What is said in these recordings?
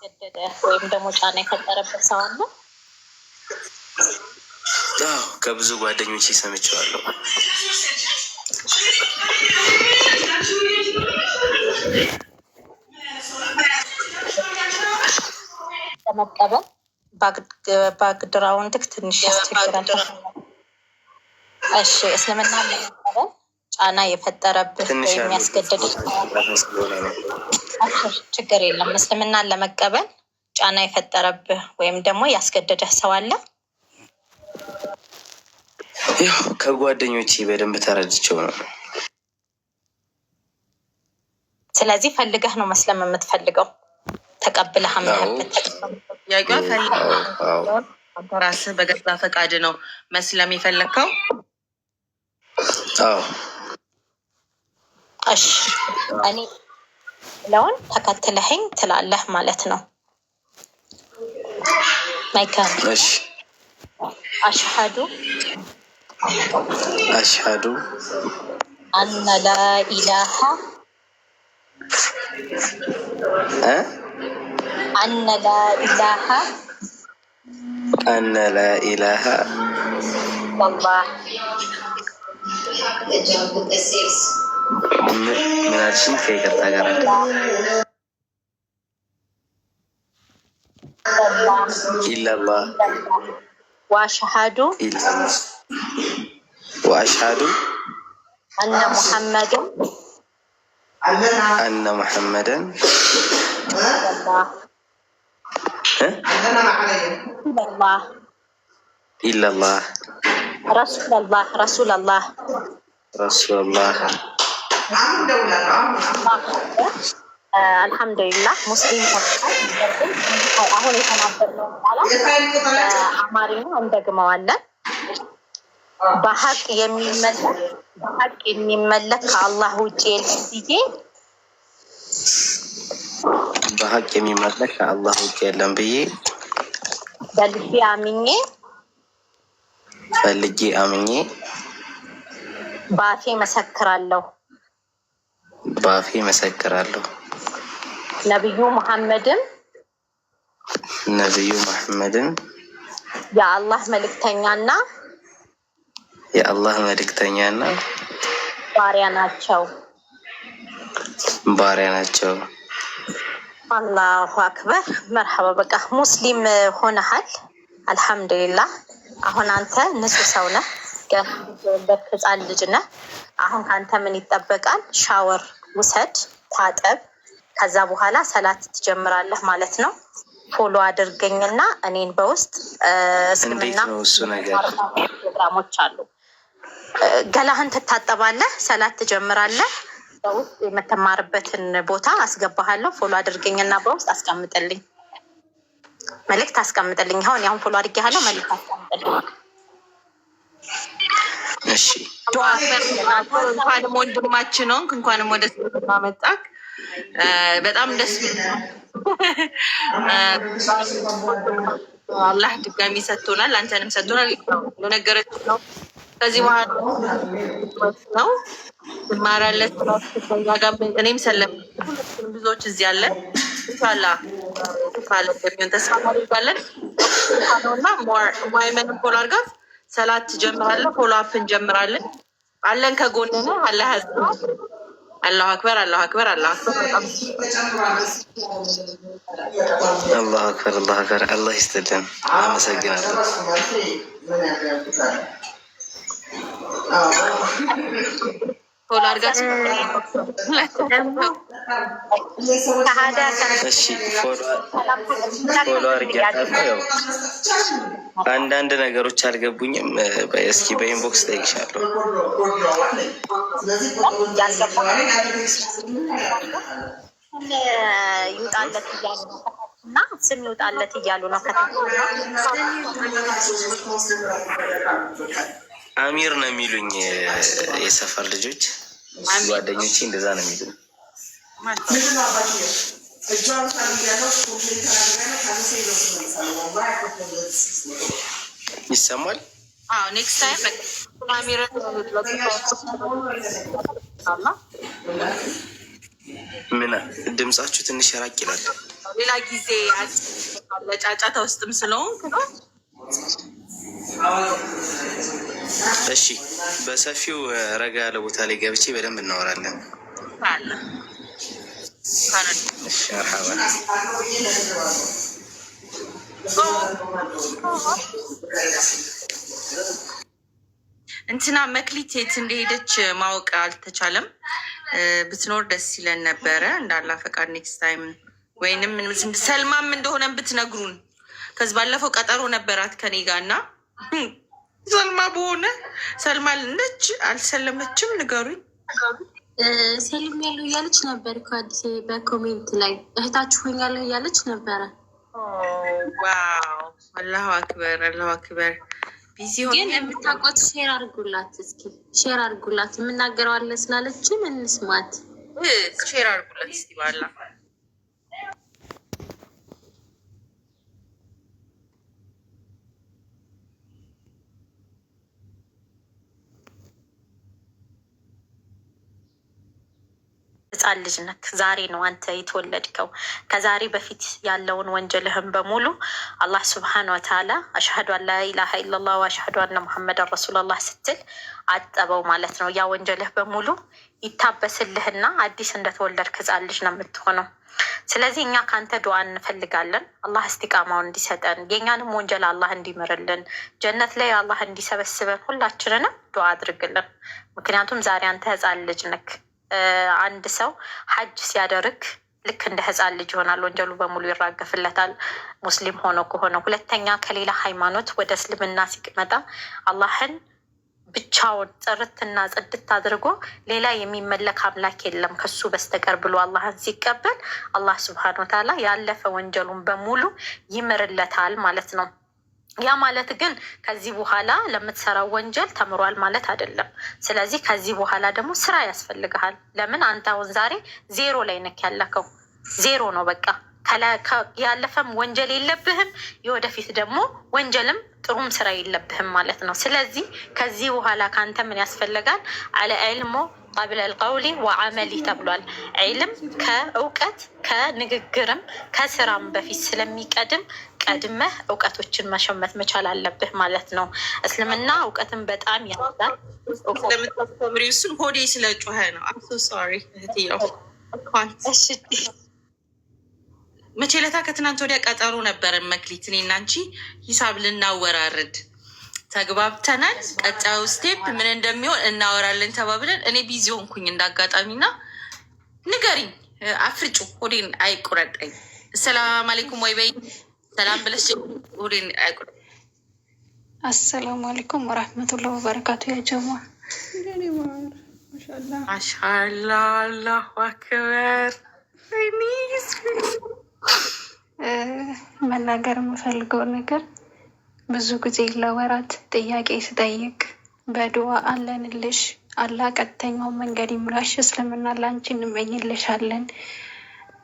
ያስገደደ ወይም ደግሞ ጫና የፈጠረበት ሰው አለ? ከብዙ ጓደኞች ሰምቼዋለሁ። ለመቀበል ባክግራውንድክ ትንሽ ያስቸግራል። እሺ፣ እስልምና ለመቀበል ጫና የፈጠረብህ ወይም ያስገደደ ችግር የለም። እስልምናን ለመቀበል ጫና የፈጠረብህ ወይም ደግሞ ያስገደደህ ሰው አለ? ያው ከጓደኞቼ በደንብ ተረድቼው ነው። ስለዚህ ፈልገህ ነው መስለም የምትፈልገው? ተቀብለህ አምነህበት? አንተ ራስህ በገዛ ፈቃድ ነው መስለም የፈለግከው? አዎ። እሺ፣ እኔ ለውን ተከትለኸኝ ትላለህ ማለት ነው። ማይካን እሺ። አሽሃዱ አነ ላ ኢላሃ ምን አልሽኝ? ከይቅርታ ጋር ኢላላህ ወአሽሃዱ አነ ሙሐመድን ኢላላህ ረሱላላህ አልሐምዱሊላህ ሙስሊም ሆነሃል። አሁን የተናገርነው ቃላት አማርኛ እንደግመዋለን። በሀቅ የሚመለክ ከአላህ ውጭ የለም ብዬ በሀቅ የሚመለክ ከአላህ ውጭ የለም ብዬ ፈልጌ አምኜ በአፌ መሰክራለሁ። ነብዩ ሙሐመድን የአላህ መልእክተኛና ባሪያ ናቸው። አላሁ አክበር። መርሐባ። በቃ ሙስሊም ሆነሃል። አልሐምዱሊላህ። አሁን አንተ ንጹህ ሰው ነህ። ህፃን ልጅ ነህ። አሁን ከአንተ ምን ይጠበቃል? ሻወር ውሰድ፣ ታጠብ። ከዛ በኋላ ሰላት ትጀምራለህ ማለት ነው። ፎሎ አድርገኝና እኔን በውስጥ እስልምና ፕሮግራሞች አሉ። ገላህን ትታጠባለህ፣ ሰላት ትጀምራለህ። በውስጥ የምትማርበትን ቦታ አስገባሃለሁ። ፎሎ አድርገኝና በውስጥ አስቀምጥልኝ፣ መልእክት አስቀምጥልኝ። አሁን ፎሎ አድርጌሃለሁ፣ መልእክት አስቀምጥልኝ። እሺ። እንኳንም ወንድማችን ነው። እንኳንም ወደ ስልምና መጣክ። በጣም ደስ አላህ ድጋሚ ሰጥቶናል፣ አንተንም ሰጥቶናል። ለነገረች ነው ከዚህ በኋላ ነው ትማራለች። እኔም ሰለም ብዙዎች እዚህ ያለን ኢንሻላህ ካለ እንደሚሆን ተስፋ እናደርጋለን። እና ማይመን ፎሎ አድርጋት፣ ሰላት ትጀምራለህ፣ ፎሎ አፕ እንጀምራለን። አለን ከጎን ነው። አላህ አላሁ አክበር፣ አላሁ አክበር፣ አላሁ አክበር። አላህ ይስጥልን። አመሰግናለሁ። ፎሎ አድርጋት። እሺ፣ ፎሎ አድርጊያታለሁ። ያው አንዳንድ ነገሮች አልገቡኝም። እስኪ በኢንቦክስ ጠይቅሻለሁ። ይውጣለት እያሉ ነው እና ስም ይውጣለት እያሉ ነው። አሚር ነው የሚሉኝ የሰፈር ልጆች ጓደኞቼ፣ እንደዛ ነው የሚሉኝ። ይሰማል? ኔክስት ታይም አሚር ምን ድምጻችሁ ትንሽ ራቅ ይላል። ሌላ ጊዜ ለጫጫታ ውስጥም ስለሆንኩ ነው። እሺ በሰፊው ረጋ ያለ ቦታ ላይ ገብቼ በደንብ እናወራለን። እሺ መርሐባ። እንትና መክሊት የት እንደሄደች ማወቅ አልተቻለም። ብትኖር ደስ ይለን ነበረ። እንዳላ ፈቃድ ኔክስት ታይም ወይንም ሰልማም እንደሆነ ብትነግሩን። ከዚህ ባለፈው ቀጠሮ ነበራት ከኔ ጋር እና ሰልማ በሆነ ሰልማ ነች አልሰለመችም። ንገሩኝ። ሰልም ያለው እያለች ነበር ከአዲስ በኮሜንት ላይ እህታችሁ ሆኛለሁ እያለች ነበረ። ዋው አላሁ አክበር አላሁ አክበር። ቢዚ ግን የምታውቋት ሼር አድርጉላት፣ እስኪ ሼር አድርጉላት። የምናገረው አለ ስላለችን እንስማት። ሼር አድርጉላት እስኪ ባላ ህፃን ልጅ ነክ። ዛሬ ነው አንተ የተወለድከው። ከዛሬ በፊት ያለውን ወንጀልህን በሙሉ አላህ ስብሓን ወተዓላ አሽሀዱ አን ላኢላሃ ኢለላህ ወአሽሀዱ አነ ሙሐመድን ረሱሉላህ ስትል አጠበው ማለት ነው። ያ ወንጀልህ በሙሉ ይታበስልህና አዲስ እንደተወለድክ ህፃን ልጅ ነው የምትሆነው። ስለዚህ እኛ ከአንተ ዱዓ እንፈልጋለን። አላህ እስቲቃማውን እንዲሰጠን፣ የእኛንም ወንጀል አላህ እንዲምርልን፣ ጀነት ላይ አላህ እንዲሰበስበን ሁላችንንም ዱዓ አድርግልን። ምክንያቱም ዛሬ አንተ ህፃን ልጅ ነክ። አንድ ሰው ሀጅ ሲያደርግ ልክ እንደ ህፃን ልጅ ይሆናል። ወንጀሉ በሙሉ ይራገፍለታል ሙስሊም ሆኖ ከሆነ። ሁለተኛ ከሌላ ሃይማኖት ወደ እስልምና ሲመጣ አላህን ብቻውን ጥርትና ጽድት አድርጎ ሌላ የሚመለክ አምላክ የለም ከሱ በስተቀር ብሎ አላህን ሲቀበል አላህ ስብሐነሁ ወተዓላ ያለፈ ወንጀሉን በሙሉ ይምርለታል ማለት ነው። ያ ማለት ግን ከዚህ በኋላ ለምትሰራው ወንጀል ተምሯል ማለት አይደለም። ስለዚህ ከዚህ በኋላ ደግሞ ስራ ያስፈልግሃል። ለምን አንተ አሁን ዛሬ ዜሮ ላይ ነክ ያለከው ዜሮ ነው በቃ። ያለፈም ወንጀል የለብህም፣ የወደፊት ደግሞ ወንጀልም ጥሩም ስራ የለብህም ማለት ነው። ስለዚህ ከዚህ በኋላ ከአንተ ምን ያስፈልጋል? አለ ዒልሙ ቀብለ ልቀውሊ ወዓመሊ ተብሏል። ዒልም ከእውቀት ከንግግርም ከስራም በፊት ስለሚቀድም ቀድመህ እውቀቶችን መሸመት መቻል አለብህ ማለት ነው። እስልምና እውቀትን በጣም ያዛል። ስለምታስተምሪው እሱን ሆዴ ስለጮኸ ነው። አም ሶ ሶሪ እህትየው። መቼ ለታ ከትናንት ወዲያ ቀጠሮ ነበረን መክሊት፣ እኔና አንቺ ሂሳብ ልናወራርድ ተግባብተናል። ቀጣዩ ስቴፕ ምን እንደሚሆን እናወራለን ተባብለን እኔ ቢዚ ሆንኩኝ እንዳጋጣሚና፣ ንገሪኝ አፍርጩ ሆዴን አይቁረጠኝ። አሰላም አለይኩም ወይ በይ ሰላም ብለሽ ሆዴን አይቁረጠኝ። አሰላሙ አለይኩም ወራህመቱላሂ ወበረካቱ። ያ ጀማ ማሻአላ አላሁ አክበር። መናገር የምፈልገው ነገር ብዙ ጊዜ ለወራት ጥያቄ ስጠይቅ በዱዓ አለንልሽ፣ አላህ ቀጥተኛው መንገድ ይምራሽ፣ እስልምና ላንቺ እንመኝልሻለን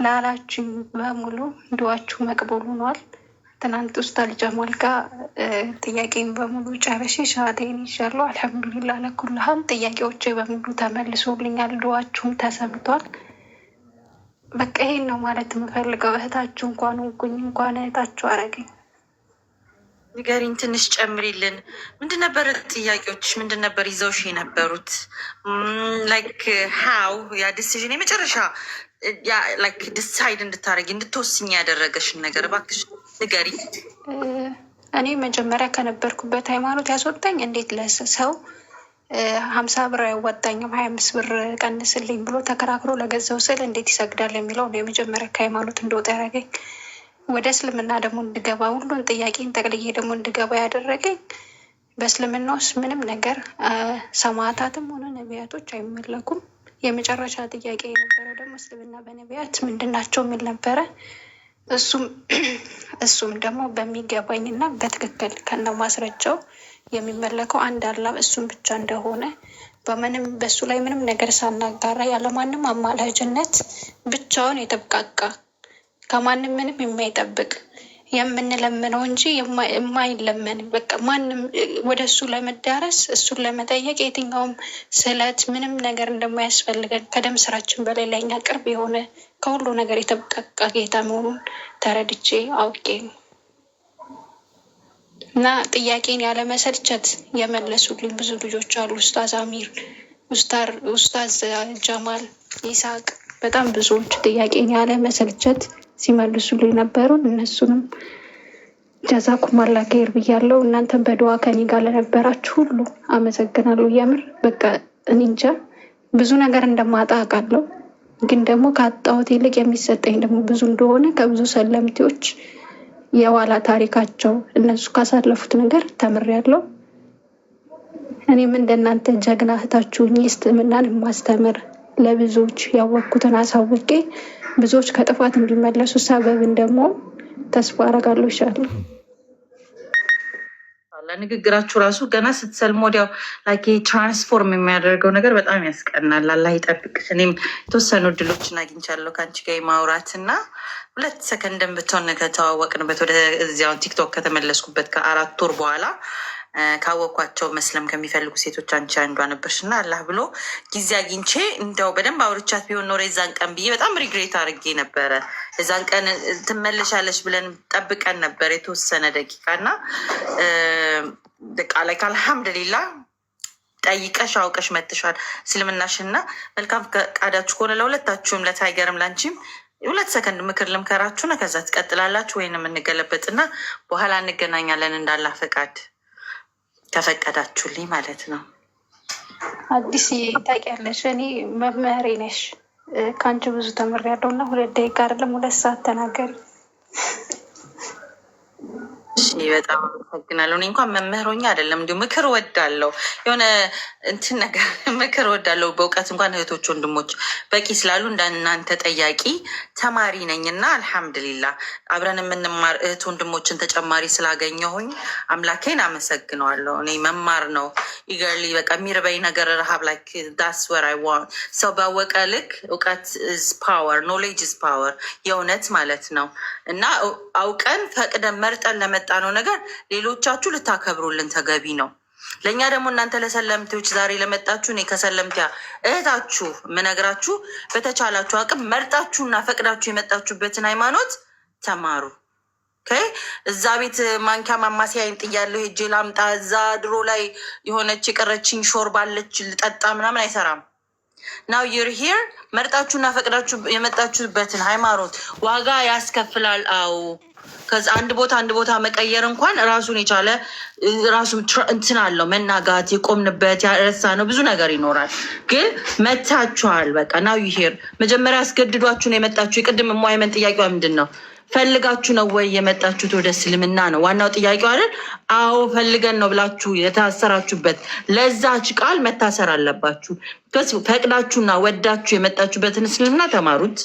ላላችሁ በሙሉ ዱዓችሁ መቅቡል ሆኗል። ትናንት ኡስታዝ ጀማል ጋር ጥያቄን በሙሉ ጨርሼ ሻሃዴን ይዣለሁ። አልሐምዱሊላህ ለኩልሃል ጥያቄዎቼ በሙሉ ተመልሶልኛል፣ ዱዓችሁም ተሰምቷል። በቃ ይሄን ነው ማለት የምፈልገው። እህታችሁ እንኳን ወጉኝ እንኳን እህታችሁ አረገኝ። ንገሪኝ፣ ትንሽ ጨምሪልን። ምንድን ነበረ ጥያቄዎች? ምንድን ነበር ይዘውሽ የነበሩት? ላይክ ሃው ያ ዲሲዥን የመጨረሻ ላይክ ዲሳይድ እንድታደረጊ እንድትወስኝ ያደረገሽን ነገር እባክሽ ንገሪኝ። እኔ መጀመሪያ ከነበርኩበት ሃይማኖት ያስወጣኝ እንዴት ለሰው 50 ብር አይወጣኝም 25 ብር ቀንስልኝ ብሎ ተከራክሮ ለገዛው ስል እንዴት ይሰግዳል የሚለው ነው የመጀመሪያ ከሃይማኖት እንደወጣ ያደረገኝ። ወደ እስልምና ደግሞ እንድገባ ሁሉን ጥያቄን ጠቅልዬ ደግሞ እንድገባ ያደረገኝ በእስልምና ውስጥ ምንም ነገር ሰማዕታትም ሆነ ነቢያቶች አይመለኩም። የመጨረሻ ጥያቄ የነበረው ደግሞ እስልምና በነቢያት ምንድን ናቸው የሚል ነበረ። እሱም ደግሞ በሚገባኝ እና በትክክል ከነ ማስረጃው የሚመለከው አንድ አላህ እሱም ብቻ እንደሆነ በምንም በሱ ላይ ምንም ነገር ሳናጋራ ያለማንም አማላጅነት ብቻውን የተብቃቃ ከማንም ምንም የማይጠብቅ የምንለምነው እንጂ የማይለመን በቃ ማንም ወደ እሱ ለመዳረስ እሱን ለመጠየቅ የትኛውም ስለት ምንም ነገር እንደማያስፈልገን ከደም ስራችን በላይ ለኛ ቅርብ የሆነ ከሁሉ ነገር የተበቃቃ ጌታ መሆኑን ተረድቼ አውቄ ነው እና ጥያቄን ያለመሰልቸት የመለሱልኝ ብዙ ልጆች አሉ። ኡስታዝ አሚር፣ ኡስታዝ ጀማል፣ ይስሐቅ በጣም ብዙዎች ጥያቄን ያለመሰልቸት ሲመልሱልኝ ነበሩን። እነሱንም ጀዛኩም አላህ ኸይር ብያለሁ። እናንተም በዱዓ ከኔ ጋር ለነበራችሁ ሁሉ አመሰግናለሁ። የምር በቃ እኔ እንጃ ብዙ ነገር እንደማጣ አውቃለሁ፣ ግን ደግሞ ካጣሁት ይልቅ የሚሰጠኝ ደግሞ ብዙ እንደሆነ ከብዙ ሰለምቴዎች የኋላ ታሪካቸው እነሱ ካሳለፉት ነገር ተምሬያለሁ። እኔም እንደናንተ ጀግና እህታችሁ እስልምናን ማስተምር ለብዙዎች ያወቅኩትን አሳውቄ ብዙዎች ከጥፋት እንዲመለሱ ሰበብን ደግሞ ተስፋ አደርጋለሁ። ይሻላል ንግግራችሁ ራሱ ገና ስትሰልም ወዲያው ላይክ ትራንስፎርም የሚያደርገው ነገር በጣም ያስቀናል። አላህ ይጠብቅሽ። እኔም የተወሰኑ እድሎችን አግኝቻለሁ ከአንቺ ጋር ማውራት እና 2 ሰከንድን ብትሆን ከተዋወቅንበት ወደ እዚያውን ቲክቶክ ከተመለስኩበት ከ4 ወር በኋላ ካወቅኳቸው መስለም ከሚፈልጉ ሴቶች አንቺ አንዷ ነበርሽ እና አላህ ብሎ ጊዜ አግኝቼ እንደው በደንብ አውርቻት ቢሆን ኖሮ የዛን ቀን ብዬ በጣም ሪግሬት አድርጌ ነበረ። የዛን ቀን ትመለሻለሽ ብለን ጠብቀን ነበር የተወሰነ ደቂቃ እና በቃ ላይ አልሐምድሊላ ጠይቀሽ አውቀሽ መጥሻል እስልምናሽና መልካም ፈቃዳችሁ ከሆነ ለሁለታችሁም ለታይገርም ላንቺም 2 ሰከንድ ምክር ልምከራችሁና ከዛ ትቀጥላላችሁ ወይንም እንገለበጥና በኋላ እንገናኛለን እንዳላህ ፈቃድ ከፈቀዳችሁልኝ ማለት ነው። አዲስ ታውቂያለሽ፣ እኔ መምህሬ ነሽ። ከአንቺ ብዙ ተምሬያለሁ እና 2 ደቂቃ አይደለም 2 ሰዓት ተናገሪ። በጣም አመሰግናለሁ። እኔ እንኳን መምህሮኛ አይደለም እንዲሁ ምክር ወዳለው የሆነ እንትን ነገር ምክር ወዳለው በእውቀት እንኳን እህቶች ወንድሞች በቂ ስላሉ እንዳናንተ ጠያቂ ተማሪ ነኝና አልሐምድሊላ አብረን የምንማር እህት ወንድሞችን ተጨማሪ ስላገኘሁኝ አምላኬን አመሰግነዋለሁ። እኔ መማር ነው ኢገርሊ በቃ የሚርበኝ ነገር ረሃብ ላይ ዳስ ወር አይ ዋንት ሰው ባወቀ ልክ እውቀት ኢዝ ፓወር ኖሌጅ ኢዝ ፓወር የእውነት ማለት ነው እና አውቀን ፈቅደን መርጠን ለመጣ ነው ነገር ሌሎቻችሁ ልታከብሩልን ተገቢ ነው። ለእኛ ደግሞ እናንተ ለሰለምቴዎች ዛሬ ለመጣችሁ እኔ ከሰለምቲያ እህታችሁ ምነግራችሁ በተቻላችሁ አቅም መርጣችሁና ፈቅዳችሁ የመጣችሁበትን ሃይማኖት ተማሩ። እዛ ቤት ማንኪያ ማማሲያይን ጥያለሁ ሄጄ ላምጣ እዛ ድሮ ላይ የሆነች የቀረችኝ ሾርባ አለች ልጠጣ ምናምን አይሰራም። ናው ዩር ሂር መርጣችሁና ፈቅዳችሁ የመጣችሁበትን ሃይማኖት ዋጋ ያስከፍላል። አዎ ከዚ አንድ ቦታ መቀየር እንኳን ራሱን የቻለ ራሱ እንትን አለው። መናጋት የቆምንበት ያረሳ ነው ብዙ ነገር ይኖራል። ግን መታችኋል። በቃ ናው ዩር መጀመሪያ አስገድዷችሁን የመጣችሁ የቅድም የማይመን ጥያቄዋ ምንድን ነው? ፈልጋችሁ ነው ወይ የመጣችሁት ወደ እስልምና ነው ዋናው ጥያቄው አይደል? አዎ ፈልገን ነው ብላችሁ የታሰራችሁበት ለዛች ቃል መታሰር አለባችሁ። ፈቅዳችሁና ወዳችሁ የመጣችሁበትን እስልምና ተማሩት፣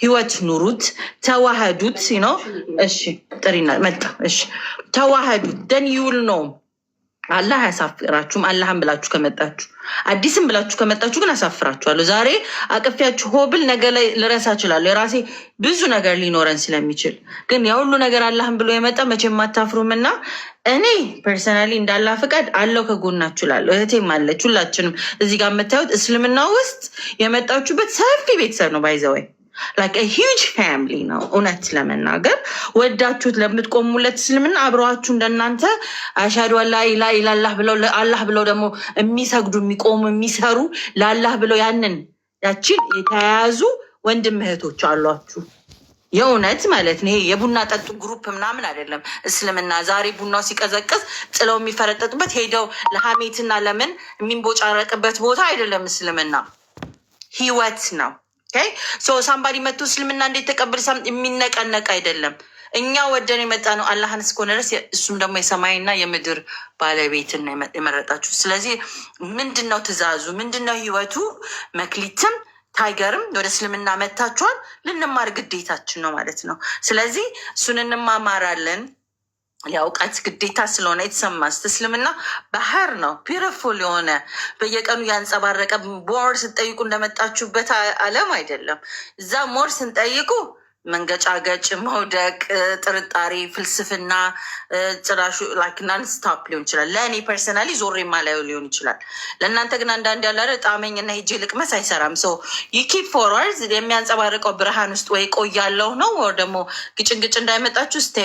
ህይወት ኑሩት፣ ተዋህዱት ነው። እሺ ጥሪና መጣ። እሺ ተዋህዱት ደን ይውል ነው። አላህ ያሳፍራችሁም። አላህም ብላችሁ ከመጣችሁ አዲስም ብላችሁ ከመጣችሁ ግን አሳፍራችኋለሁ። ዛሬ አቅፊያችሁ ሆብል ነገ ላይ ልረሳ እችላለሁ። የራሴ ብዙ ነገር ሊኖረን ስለሚችል ግን የሁሉ ነገር አላህም ብሎ የመጣ መቼም አታፍሩም እና እኔ ፐርሰናሊ እንዳላ ፈቃድ አለው ከጎናችሁ ላለሁ እህቴም አለች። ሁላችንም እዚህ ጋር የምታዩት እስልምና ውስጥ የመጣችሁበት ሰፊ ቤተሰብ ነው። ባይዘወይ ላይክ ሂውጅ ፋሚሊ ነው። እውነት ለመናገር ወዳችሁት ለምትቆሙለት እስልምና አብረዋችሁ እንደናንተ አሻዱ አላ ኢላሀ ኢለላህ ብለው ለአላህ ብለው ደግሞ የሚሰግዱ የሚቆሙ የሚሰሩ ለአላህ ብለው ያችን የተያያዙ ወንድም እህቶች አሏችሁ። የእውነት ማለት ነው። ይሄ የቡና ጠጡ ግሩፕ ምናምን አይደለም እስልምና። ዛሬ ቡናው ሲቀዘቅዝ ጥለው የሚፈረጠጡበት ሄደው ለሀሜትና ለምን የሚንቦጫረቅበት ቦታ አይደለም እስልምና፣ ህይወት ነው። ሳምባዲ መቶ እስልምና እንዴት ተቀበል የሚነቀነቅ አይደለም። እኛ ወደን የመጣ ነው አላህን እስከሆነ ድረስ እሱም ደግሞ የሰማይና የምድር ባለቤትን የመረጣችሁ። ስለዚህ ምንድነው ትእዛዙ? ምንድነው ህይወቱ? መክሊትም ታይገርም ወደ እስልምና መታችኋል። ልንማር ግዴታችን ነው ማለት ነው። ስለዚህ እሱን እንማማራለን። የእውቀት ግዴታ ስለሆነ የተሰማስ እስልምና ባህር ነው። ቢዩቲፉል የሆነ በየቀኑ ያንጸባረቀ ሞር ስንጠይቁ እንደመጣችሁበት አለም አይደለም። እዛ ሞር ስንጠይቁ መንገጫገጭ፣ መውደቅ፣ ጥርጣሬ፣ ፍልስፍና ጭራሹ ላይክናል ስታፕ ሊሆን ይችላል። ለእኔ ፐርሰናሊ ዞሬ ማላየው ሊሆን ይችላል። ለእናንተ ግን አንዳንድ ያላረ ጣመኝና ሄጄ ልቅመስ አይሰራም። ሶ ዩኪፕ ፎርዋርድ የሚያንጸባርቀው ብርሃን ውስጥ ወይ ቆያለው ነው ወይ ደግሞ ግጭንግጭ እንዳይመጣችሁ ስቴ